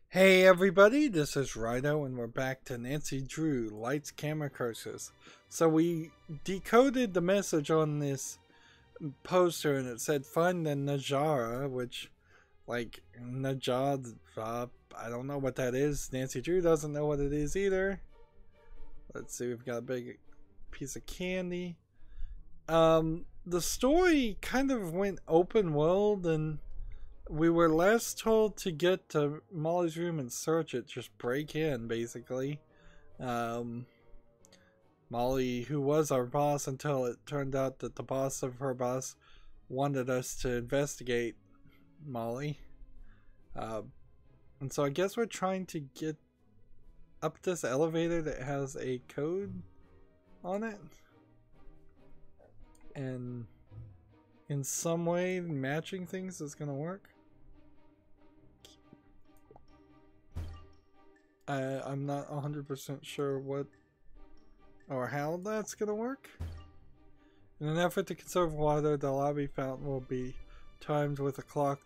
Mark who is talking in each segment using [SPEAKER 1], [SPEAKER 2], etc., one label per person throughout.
[SPEAKER 1] Hey everybody, this is Rydo and we're back to Nancy Drew, Lights, Camera, Curses. So we decoded the message on this poster and it said find the Najara, which, like, Najad, I don't know what that is. Nancy Drew doesn't know what it is either. Let's see, we've got a big piece of candy. The story kind of went open world and we were last told to get to Molly's room and search it, just break in, basically. Molly, who was our boss until it turned out that the boss of her boss wanted us to investigate Molly. And so I guess we're trying to get up this elevator that has a code on it. And in some way, matching things is going to work. I'm not 100% sure what or how that's going to work. In an effort to conserve water, the lobby fountain will be timed with a clock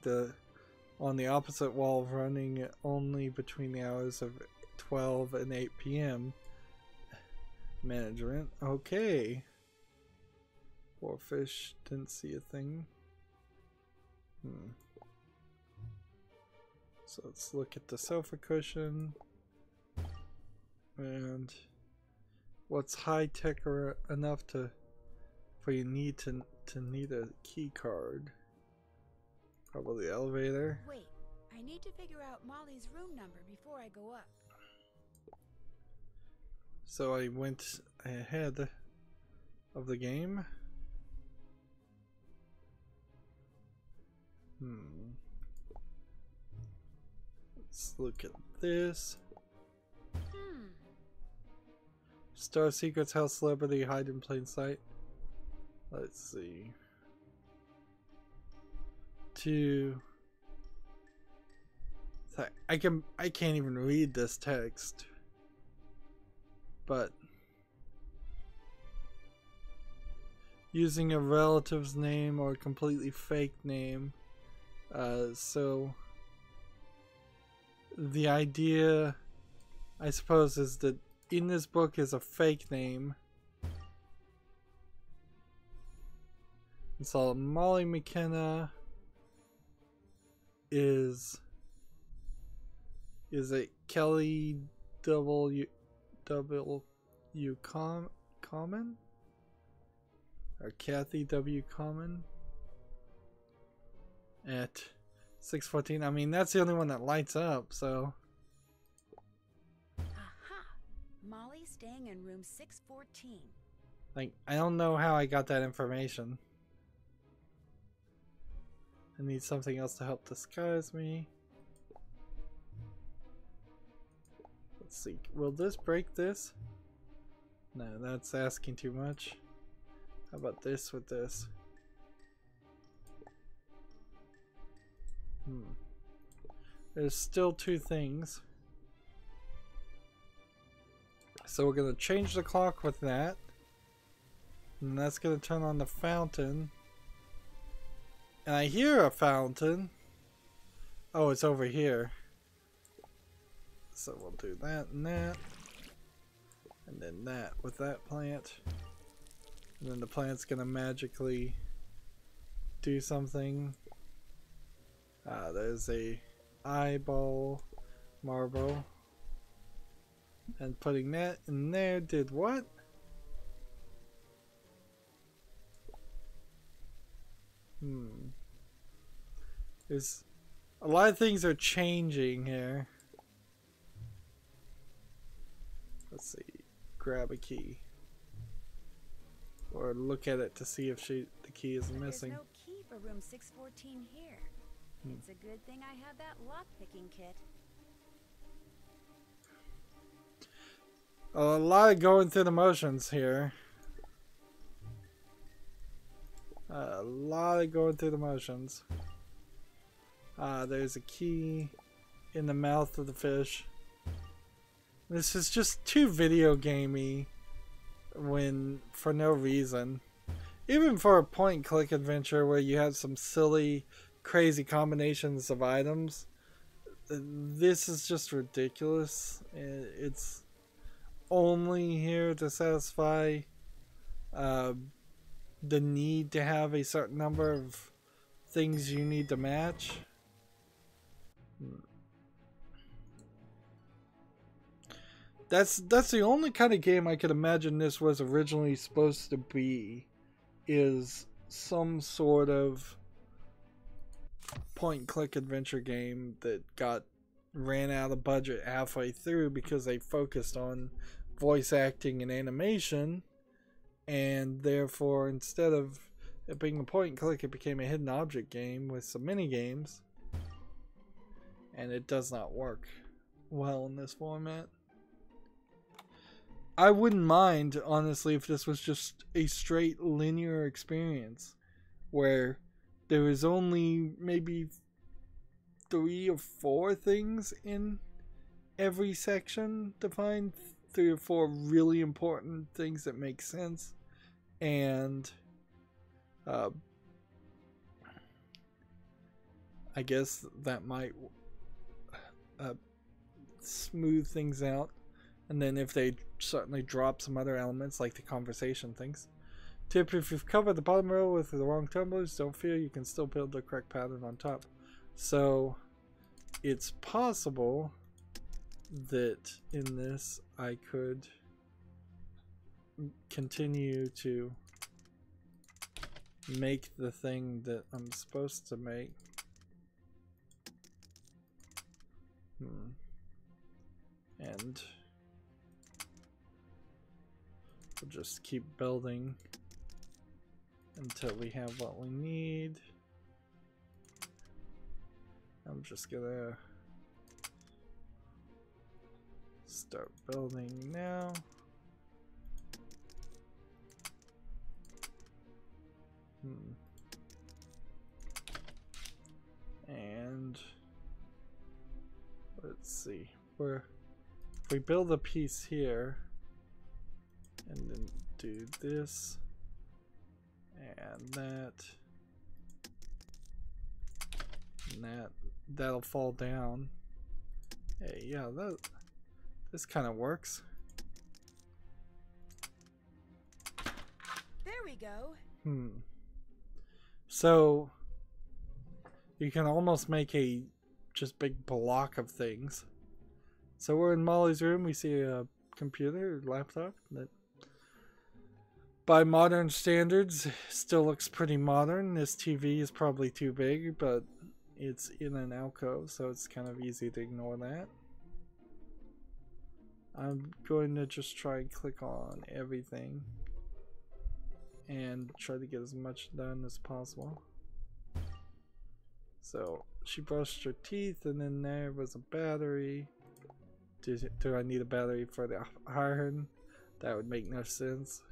[SPEAKER 1] on the opposite wall running only between the hours of 12 and 8 p.m. Management. Okay. Poor fish didn't see a thing. So let's look at the sofa cushion. And what's high tech enough for you need to need a key card? Probably the elevator.
[SPEAKER 2] Wait, I need to figure out Molly's room number before I go up.
[SPEAKER 1] So I went ahead of the game. Let's look at this. Star Secrets, House Celebrity, Hide in Plain Sight. Let's see. I can't even read this text. But using a relative's name or a completely fake name. So the idea, I suppose, is that in this book is a fake name. And so Molly McKenna is it Kelly W Common? Or Kathy W Common? At 6:14. I mean, that's the only one that lights up, so.
[SPEAKER 2] Molly's staying in room 614.
[SPEAKER 1] Like, I don't know how I got that information. I need something else to help disguise me. Let's see. Will this break this? No, that's asking too much. How about this with this? There's still two things. So we're going to change the clock with that. And that's going to turn on the fountain. And I hear a fountain. Oh, it's over here. So we'll do that and that. And then that with that plant. And then the plant's going to magically do something. There's a eyeball marble. And putting that in there did what? There's a lot of things are changing here. Let's see. Grab a key. Or look at it to see if the key is missing.
[SPEAKER 2] There's no key for room 614 here. It's a good thing I have that lock-picking kit.
[SPEAKER 1] A lot of going through the motions here. A lot of going through the motions. There's a key in the mouth of the fish. This is just too video gamey for no reason. Even for a point and click adventure where you have some silly, crazy combinations of items, this is just ridiculous. It's only here to satisfy the need to have a certain number of things you need to match. That's the only kind of game I could imagine this was originally supposed to be, is some sort of point and click adventure game that ran out of budget halfway through because they focused on voice acting and animation, and therefore instead of it being a point and click, it became a hidden object game with some mini games, and it does not work well in this format. I wouldn't mind, honestly, if this was just a straight linear experience where there was only maybe 3 or 4 things in every section to find, 3 or 4 really important things that make sense, and I guess that might smooth things out. And then if they certainly drop some other elements like the conversation things. Tip: if you've covered the bottom row with the wrong tumblers, don't fear, you can still build the correct pattern on top. So it's possible that in this I could continue to make the thing that I'm supposed to make. And we'll just keep building until we have what we need. I'm just gonna start building now. And let's see, if we build a piece here and then do this and that and that'll fall down. Hey, yeah, this kind of works.
[SPEAKER 2] There we go.
[SPEAKER 1] So you can almost make a just big block of things. So we're in Molly's room. We see a computer, laptop that by modern standards still looks pretty modern. This TV is probably too big, but it's in an alcove, so it's kind of easy to ignore that. I'm going to just try and click on everything and try to get as much done as possible. So she brushed her teeth, and then there was a battery. Do I need a battery for the iron? That would make no sense.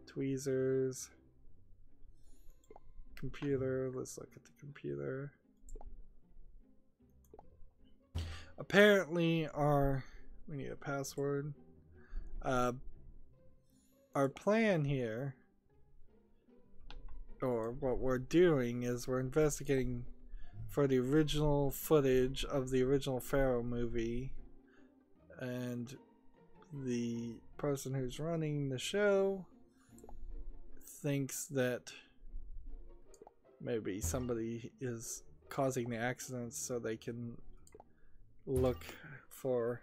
[SPEAKER 1] Tweezers. Computer. Let's look at the computer. Apparently we need a password. Our plan here, or what we're doing, is we're investigating for the original footage of the original Pharaoh movie, and the person who's running the show thinks that maybe somebody is causing the accidents so they can look for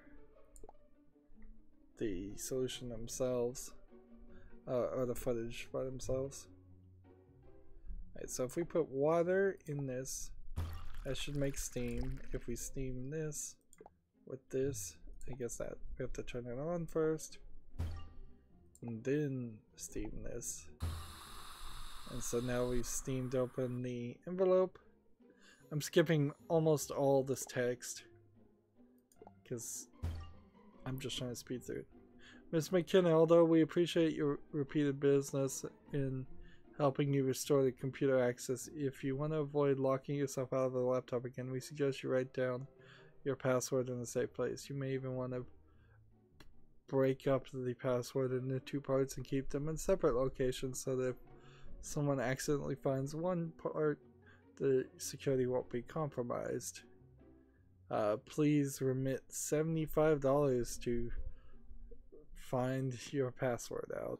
[SPEAKER 1] the solution themselves, or the footage by themselves. Alright, so if we put water in this, that should make steam. If we steam this with this, I guess that we have to turn it on first and then steam this. And so now we've steamed open the envelope. I'm skipping almost all this text because I'm just trying to speed through it. Ms. McKenna, although we appreciate your repeated business in helping you restore the computer access, if you want to avoid locking yourself out of the laptop again, we suggest you write down your password in a safe place. You may even want to break up the password into 2 parts and keep them in separate locations so that if someone accidentally finds one part, the security won't be compromised. Please remit $75 to find your password out.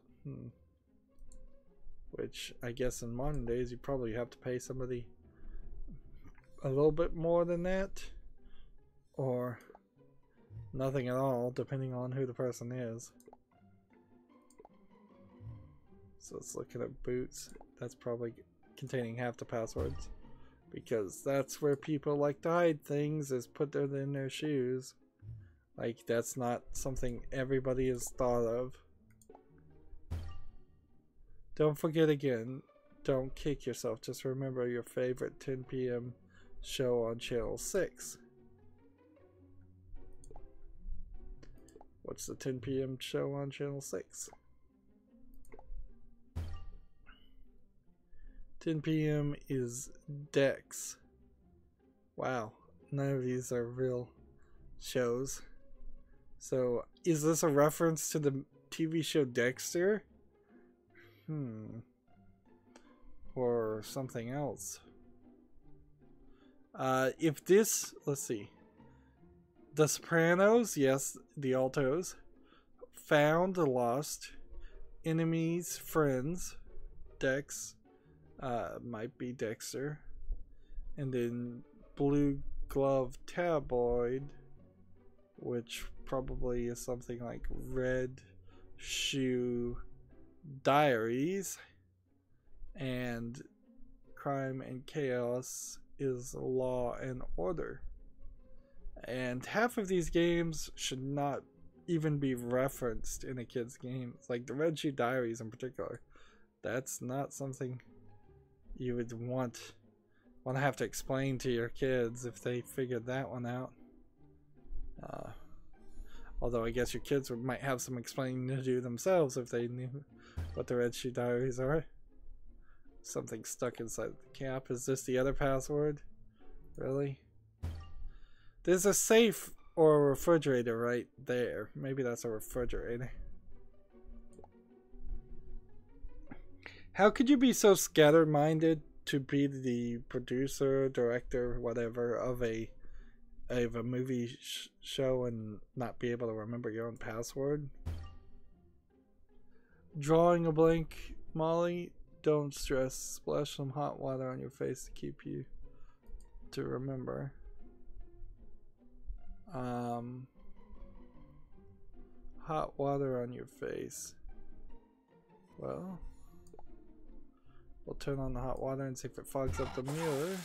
[SPEAKER 1] Which I guess in modern days you probably have to pay somebody a little bit more than that, or nothing at all, depending on who the person is. So let's look at boots. That's probably containing half the passwords, because that's where people like to hide things, is put it in their shoes. Like, that's not something everybody has thought of. Don't forget again, don't kick yourself. Just remember your favorite 10 p.m. show on Channel 6. What's the 10 p.m. show on Channel 6? 10 p.m. is Dex. Wow, none of these are real shows. So, is this a reference to the TV show Dexter? Or something else. If this, let's see. The Sopranos, yes, the Altos. Found, Lost. Enemies, Friends. Dex, might be Dexter. And then Blue Glove Tabloid, which probably is something like Red Shoe Diaries. And Crime and Chaos is Law and Order. And half of these games should not even be referenced in a kid's game. Like the Red Shoe Diaries in particular. That's not something you would want to have to explain to your kids if they figured that one out. Although I guess your kids might have some explaining to do themselves if they knew what the Red Shoe Diaries are. Something stuck inside the cap. Is this the other password? Really? There's a safe or a refrigerator right there. Maybe that's a refrigerator. How could you be so scattered-minded to be the producer, director, whatever of a movie show and not be able to remember your own password? Drawing a blank, Molly. Don't stress. Splash some hot water on your face to keep you to remember. Hot water on your face. Well, we'll turn on the hot water and see if it fogs up the mirror.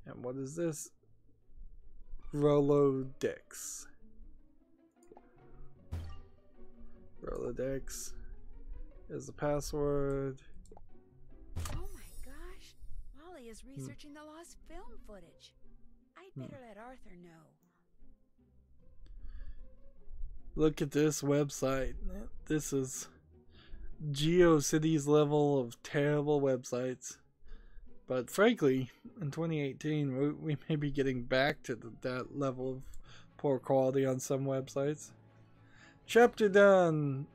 [SPEAKER 1] And what is this? Rolodex. Rolodex is the password.
[SPEAKER 2] Oh my gosh, Molly is researching the lost film footage. I'd better let Arthur know.
[SPEAKER 1] Look at this website. This is GeoCities level of terrible websites. But frankly, in 2018, we may be getting back to that level of poor quality on some websites. Chapter done.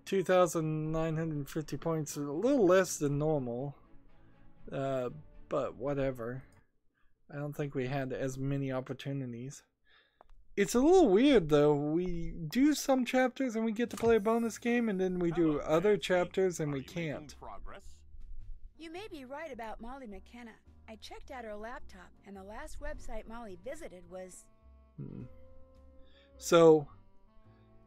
[SPEAKER 1] 2,950 points. A little less than normal. But whatever. I don't think we had as many opportunities. It's a little weird though. We do some chapters and we get to play a bonus game, and then we do other chapters and we can't.
[SPEAKER 2] You may be right about Molly McKenna. I checked out her laptop, and the last website Molly visited was...
[SPEAKER 1] So,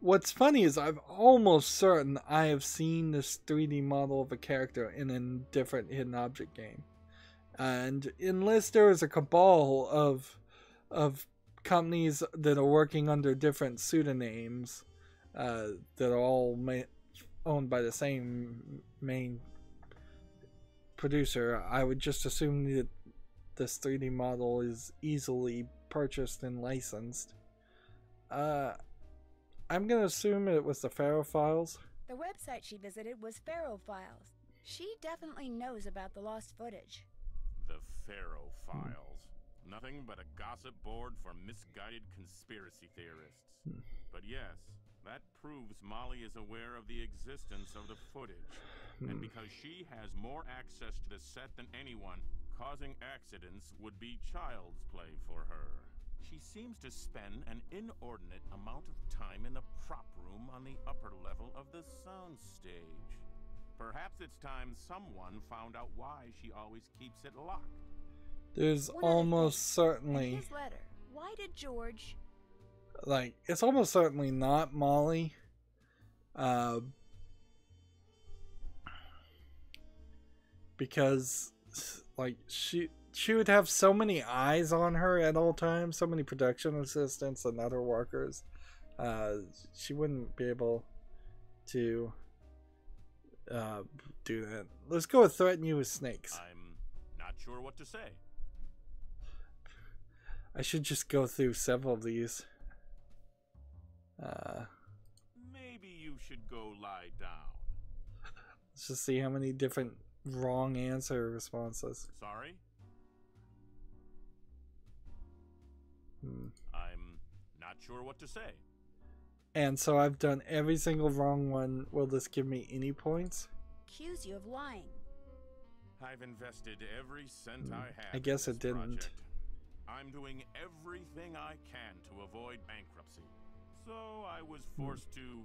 [SPEAKER 1] what's funny is I'm almost certain I have seen this 3D model of a character in a different hidden object game. And unless there is a cabal of companies that are working under different pseudonyms that are all owned by the same main producer, I would just assume that this 3D model is easily purchased and licensed. I'm gonna assume it was the Pharaoh files.
[SPEAKER 2] The website she visited was Pharaoh Files. She definitely knows about the lost footage.
[SPEAKER 3] The Pharaoh Files. Nothing but a gossip board for misguided conspiracy theorists. But yes, that proves Molly is aware of the existence of the footage. and because she has more access to the set than anyone, causing accidents would be child's play for her. She seems to spend an inordinate amount of time in the prop room on the upper level of the soundstage. Perhaps it's time someone found out why she always keeps it locked.
[SPEAKER 1] There's almost certainly...
[SPEAKER 2] In his letter, why did George...
[SPEAKER 1] Like, it's almost certainly not Molly. Because, like, she would have so many eyes on her at all times, so many production assistants and other workers. She wouldn't be able to do that. Let's go with threaten you with snakes.
[SPEAKER 3] I'm not sure what to say.
[SPEAKER 1] I should just go through several of these.
[SPEAKER 3] Maybe you should go lie down.
[SPEAKER 1] Let's just see how many different wrong answer responses.
[SPEAKER 3] Sorry? I'm not sure what to say.
[SPEAKER 1] And so I've done every single wrong one. Will this give me any points?
[SPEAKER 2] Accuse you of lying.
[SPEAKER 3] I've invested every cent I have.
[SPEAKER 1] I guess
[SPEAKER 3] in
[SPEAKER 1] it
[SPEAKER 3] this
[SPEAKER 1] didn't.
[SPEAKER 3] project. I'm doing everything I can to avoid bankruptcy. So I was forced to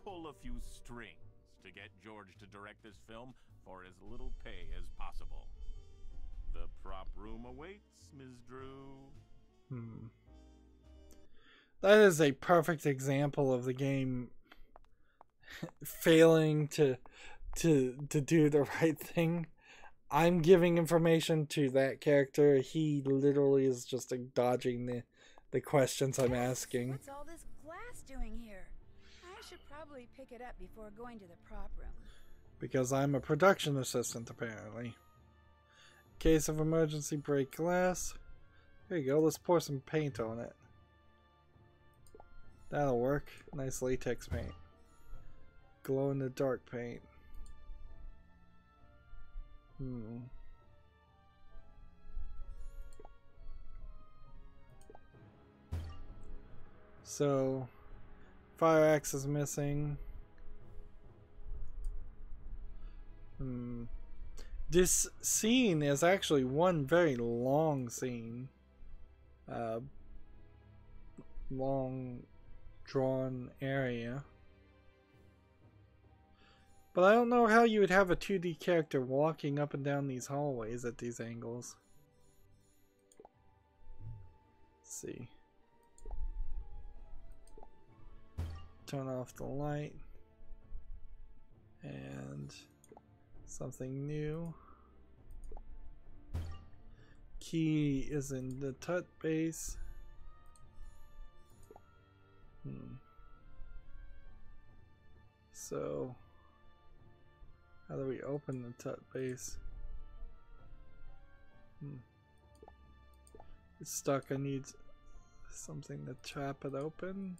[SPEAKER 3] pull a few strings to get George to direct this film for as little pay as possible. The prop room awaits, Ms. Drew.
[SPEAKER 1] That is a perfect example of the game failing to do the right thing. I'm giving information to that character. He literally is just dodging the questions I'm asking.
[SPEAKER 2] What's all this glass doing here? I should probably pick it up before going to the prop room.
[SPEAKER 1] Because I'm a production assistant, apparently. Case of emergency, break glass. Here you go, let's pour some paint on it. That'll work. Nice latex paint. Glow in the dark paint. So, fire axe is missing. This scene is actually one very long scene. Long drawn area. But I don't know how you would have a 2D character walking up and down these hallways at these angles. Let's see. Turn off the light. And something new. Key is in the tut base. So, how do we open the tut base? It's stuck. I need something to trap it open.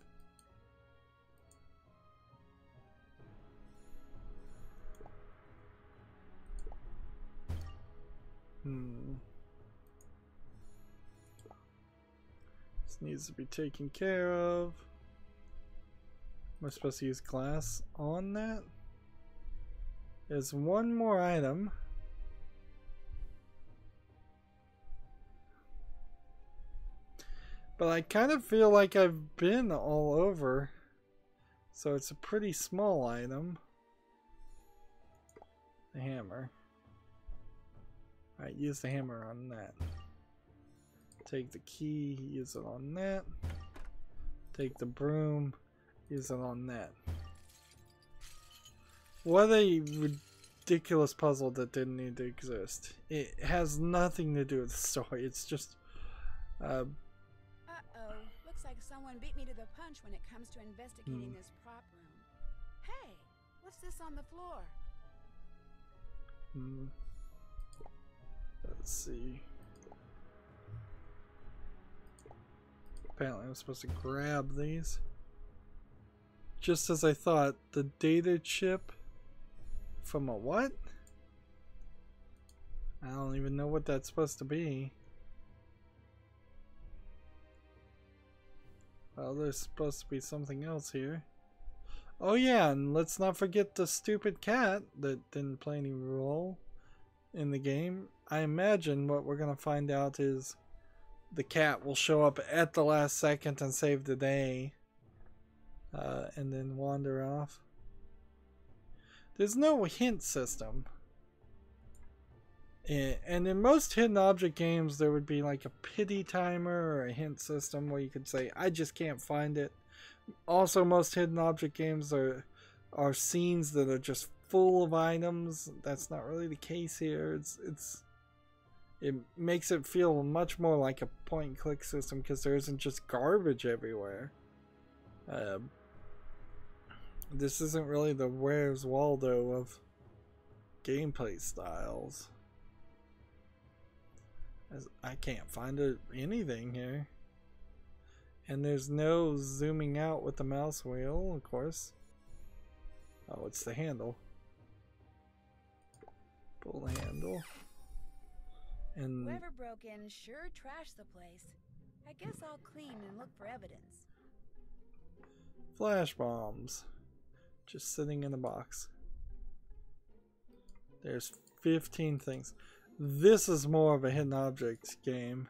[SPEAKER 1] This needs to be taken care of. Am I supposed to use glass on that? There's one more item. But I kind of feel like I've been all over. So it's a pretty small item. The hammer. Alright, use the hammer on that. Take the key, use it on that. Take the broom, use it on that. What a ridiculous puzzle that didn't need to exist. It has nothing to do with the story, it's just...
[SPEAKER 2] Uh-oh. Looks like someone beat me to the punch when it comes to investigating this prop room. Hey, what's this on the floor?
[SPEAKER 1] Let's see. Apparently I'm supposed to grab these. Just as I thought, the data chip from a what? I don't even know what that's supposed to be. Well, there's supposed to be something else here. Oh yeah, and let's not forget the stupid cat that didn't play any role in the game. I imagine what we're gonna find out is the cat will show up at the last second and save the day, and then wander off. There's no hint system. And in most hidden object games, there would be like a pity timer or a hint system where you could say, I just can't find it. Also, most hidden object games are scenes that are just full of items. That's not really the case here. It makes it feel much more like a point and click system because there isn't just garbage everywhere. This isn't really the Where's Waldo of gameplay styles. As I can't find anything here. And there's no zooming out with the mouse wheel, of course. Oh, it's the handle. Pull the handle. And
[SPEAKER 2] whoever broke in sure trashed the place. I guess I'll clean and look for evidence.
[SPEAKER 1] flash bombs. Just sitting in a box. There's 15 things. This is more of a hidden object game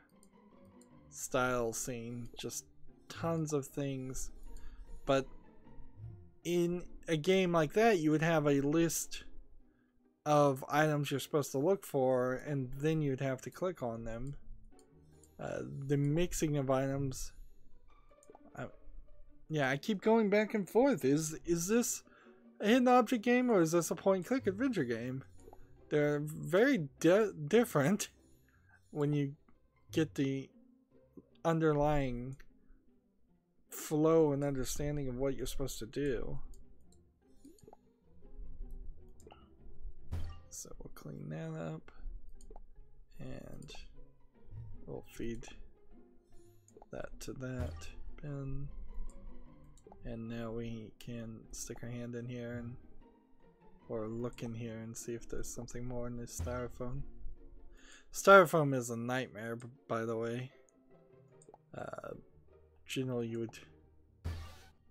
[SPEAKER 1] style scene. Just tons of things. But in a game like that, you would have a list of items you're supposed to look for, and then you'd have to click on them. The mixing of items. Yeah, I keep going back and forth. Is this a hidden object game, or is this a point-and-click adventure game? They're very different when you get the underlying flow and understanding of what you're supposed to do. So we'll clean that up, and we'll feed that to that bin. And now we can stick our hand in here and or look in here and see if there's something more in this styrofoam. Styrofoam is a nightmare, by the way. Generally, you would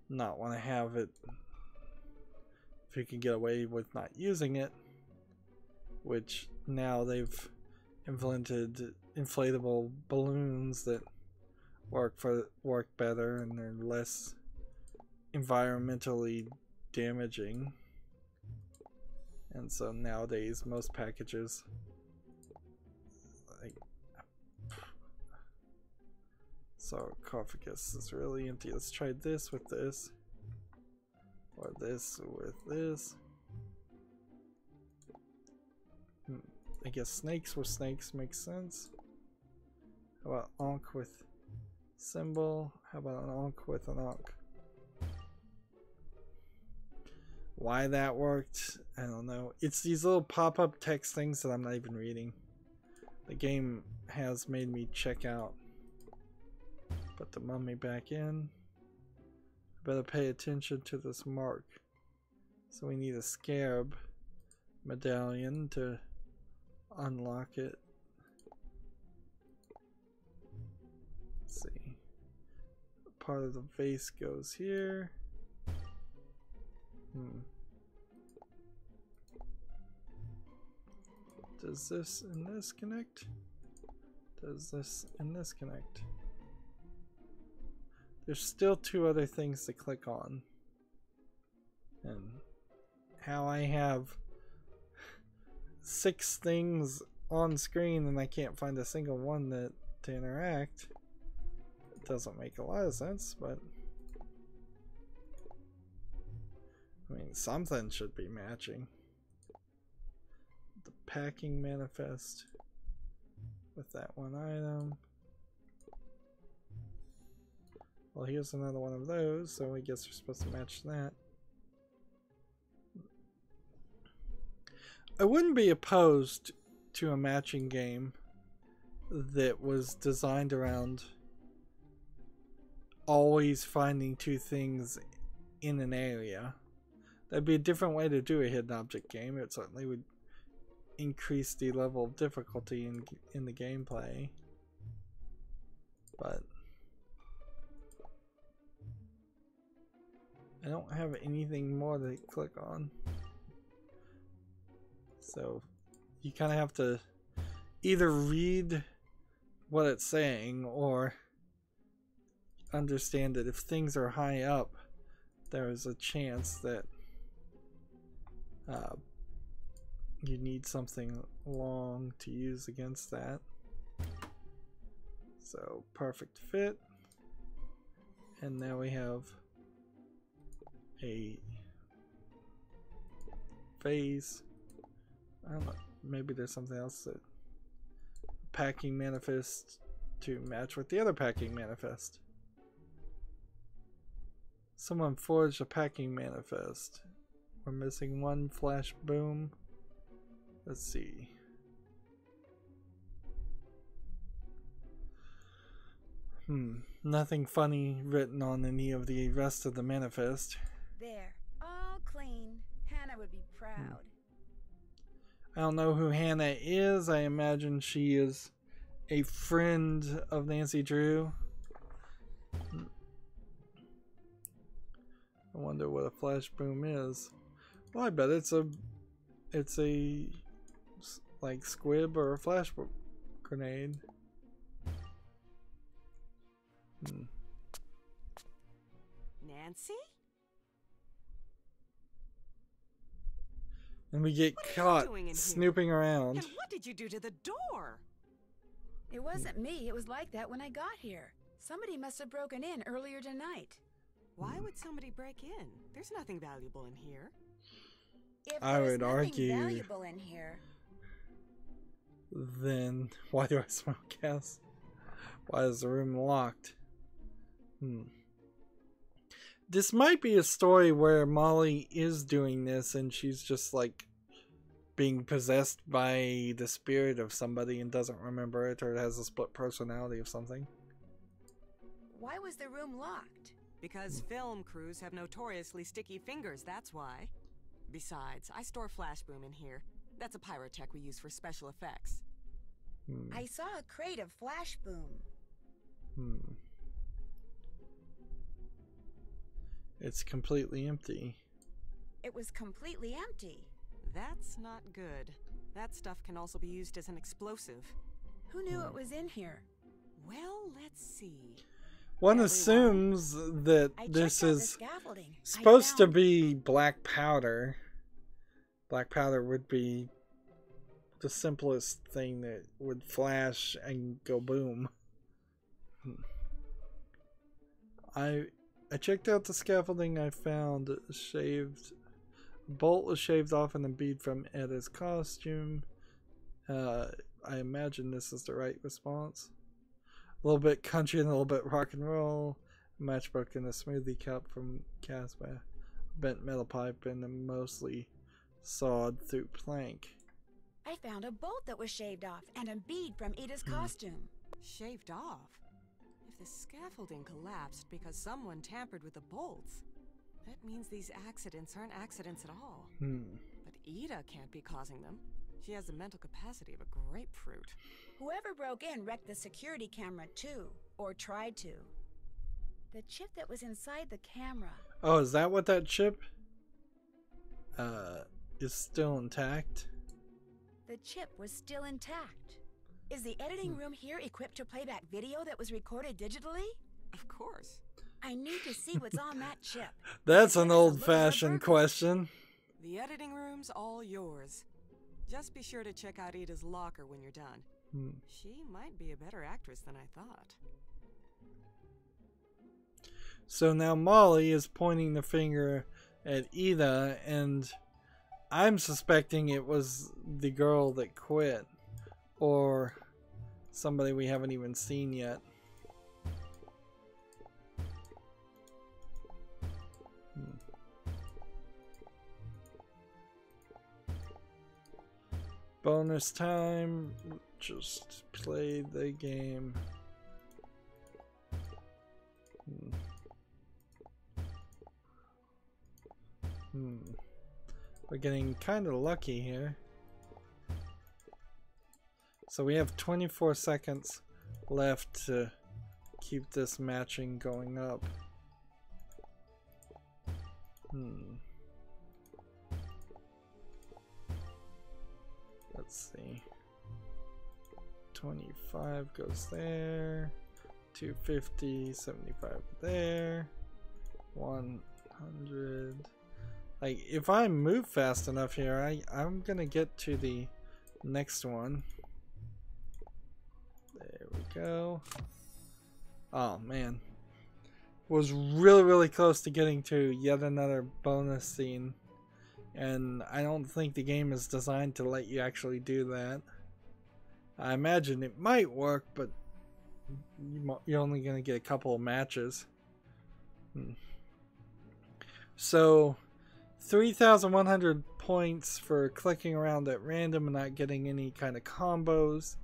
[SPEAKER 1] not want to have it if you can get away with not using it. Which now they've implemented inflatable balloons that work better and they're less environmentally damaging. And so nowadays most packages, like, sarcophagus is really empty. Let's try this with this, or this with this. I guess snakes with snakes makes sense. How about Ankh with symbol? How about an Ankh with an Ankh? Why that worked, I don't know. It's these little pop-up text things that I'm not even reading. The game has made me check out. Put the mummy back in. I better pay attention to this mark. So we need a scarab medallion to unlock it. Let's see. Part of the vase goes here. Does this and this connect? Does this and this connect? There's still two other things to click on. And how I have 6 things on screen and I can't find a single one to interact. It doesn't make a lot of sense, but I mean, something should be matching. The packing manifest with that one item. Well, here's another one of those, so I guess we're supposed to match that. I wouldn't be opposed to a matching game that was designed around always finding 2 things in an area. That'd be a different way to do a hidden object game. It certainly would increase the level of difficulty in the gameplay. But I don't have anything more to click on. So you kind of have to either read what it's saying or understand that if things are high up, there's a chance that you need something long to use against that. So perfect fit. And now we have a phase. I don't know, maybe there's something else that packing manifest to match with the other packing manifest. Someone forged a packing manifest. We're missing one flash boom. Let's see. Nothing funny written on any of the rest of the manifest.
[SPEAKER 2] There, all clean. Hannah would be proud.
[SPEAKER 1] I don't know who Hannah is. I imagine she is a friend of Nancy Drew. I wonder what a flash boom is. Well, I bet it's a like squib or a flash grenade.
[SPEAKER 4] Nancy?
[SPEAKER 1] And we get caught snooping around.
[SPEAKER 4] And what did you do to the door?
[SPEAKER 2] It wasn't me. It was like that when I got here. Somebody must have broken in earlier tonight.
[SPEAKER 4] Why would somebody break in? There's nothing valuable in here.
[SPEAKER 2] If
[SPEAKER 1] I
[SPEAKER 2] there's
[SPEAKER 1] would
[SPEAKER 2] nothing
[SPEAKER 1] argue
[SPEAKER 2] valuable in here,
[SPEAKER 1] then why do I smell gas? Why is the room locked? This might be a story where Molly is doing this and she's just like being possessed by the spirit of somebody and doesn't remember it, or has a split personality of something.
[SPEAKER 2] why was the room locked?
[SPEAKER 4] Because film crews have notoriously sticky fingers, that's why. Besides, I store flash boom in here. That's a pyrotech we use for special effects.
[SPEAKER 2] I saw a crate of flash boom.
[SPEAKER 1] It's completely empty.
[SPEAKER 2] It was completely empty.
[SPEAKER 4] That's not good. That stuff can also be used as an explosive.
[SPEAKER 2] Who knew it was in here?
[SPEAKER 4] Well, let's see.
[SPEAKER 1] One assumes that
[SPEAKER 2] I
[SPEAKER 1] this
[SPEAKER 2] checked out the
[SPEAKER 1] is
[SPEAKER 2] scaffolding.
[SPEAKER 1] supposed to be black powder. Black powder would be the simplest thing that would flash and go boom. I checked out the scaffolding. I found shaved. A bolt was shaved off and a bead from Edda's costume. I imagine this is the right response. A little bit country and a little bit rock and roll. A matchbook and a smoothie cup from Casbah. Bent metal pipe and a mostly sawed through plank.
[SPEAKER 2] I found a bolt that was shaved off and a bead from Edda's costume.
[SPEAKER 4] Shaved off? If the scaffolding collapsed because someone tampered with the bolts, that means these accidents aren't accidents at all. But Eda can't be causing them. She has the mental capacity of a grapefruit.
[SPEAKER 2] Whoever broke in wrecked the security camera too, or tried to. The chip that was inside the camera.
[SPEAKER 1] Oh, is that what that chip is still intact?
[SPEAKER 2] The chip was still intact. Is the editing room here equipped to play back video that was recorded digitally?
[SPEAKER 4] Of course.
[SPEAKER 2] I need to see what's on that chip.
[SPEAKER 1] That's an old-fashioned question.
[SPEAKER 4] The editing room's all yours. Just be sure to check out Eda's locker when you're done. She might be a better actress than I thought.
[SPEAKER 1] So now Molly is pointing the finger at Eda, and I'm suspecting it was the girl that quit, or somebody we haven't even seen yet. Bonus time. Just play the game. We're getting kind of lucky here. So we have 24 seconds left to keep this matching going up. Let's see. 25 goes there. 250, 75 there. 100. Like, if I move fast enough here, I'm gonna get to the next one. There we go. Oh man. Was really close to getting to yet another bonus scene. And I don't think the game is designed to let you actually do that. I imagine it might work, but you're only going to get a couple of matches. So, 3,100 points for clicking around at random and not getting any kind of combos.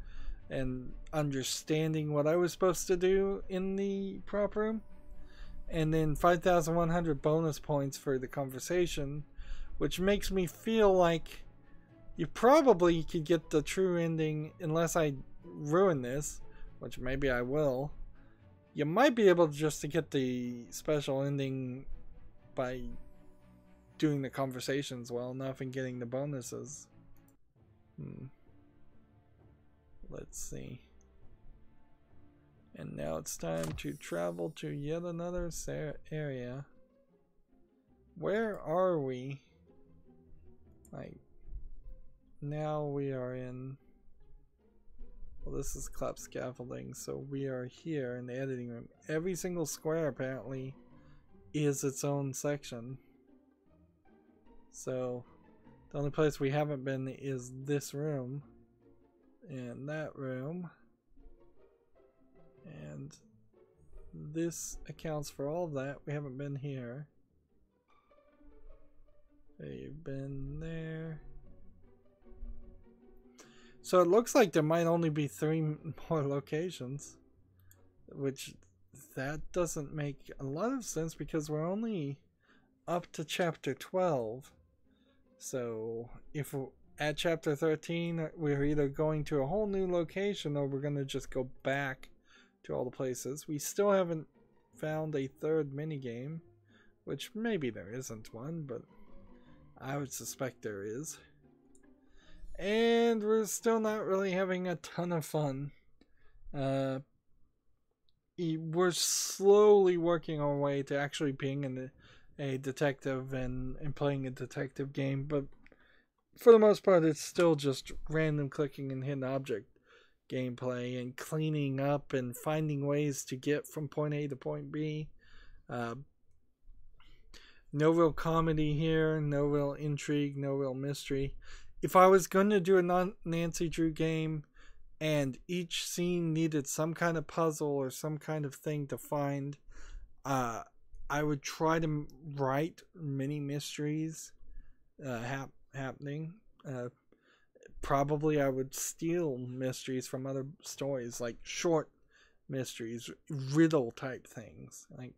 [SPEAKER 1] And understanding what I was supposed to do in the prop room. And then 5,100 bonus points for the conversation. Which makes me feel like you probably could get the true ending unless I ruin this, which maybe I will. You might be able just to get the special ending by doing the conversations well enough and getting the bonuses. Let's see. And now it's time to travel to yet another area. Where are we? Like, now we are in, well, this is clap scaffolding, so we are here in the editing room. Every single square apparently is its own section. So the only place we haven't been is this room and that room, and this accounts for all of that. We haven't been here. They've been there. So it looks like there might only be 3 more locations, which that doesn't make a lot of sense because we're only up to chapter 12. So if we're at chapter 13, we're either going to a whole new location or we're going to just go back to all the places. We still haven't found a third minigame, which maybe there isn't one, but I would suspect there is. And we're still not really having a ton of fun. We're slowly working our way to actually being a detective and playing a detective game, but for the most part it's still just random clicking and hidden object gameplay and cleaning up and finding ways to get from point A to point B. No real comedy here, no real intrigue, no real mystery. If I was going to do a Nancy Drew game and each scene needed some kind of puzzle or some kind of thing to find, I would try to write mini mysteries happening. Probably I would steal mysteries from other stories, like short mysteries, riddle type things. Like,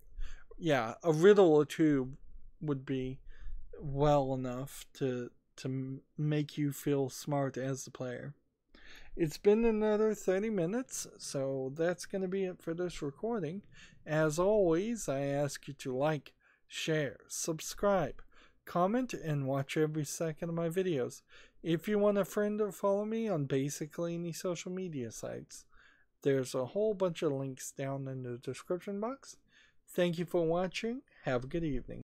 [SPEAKER 1] yeah, a riddle or two would be well enough to make you feel smart as the player. It's been another 30 minutes, so that's going to be it for this recording. As always, I ask you to like, share, subscribe, comment, and watch every second of my videos. If you want a friend or follow me on basically any social media sites, there's a whole bunch of links down in the description box. Thank you for watching. Have a good evening.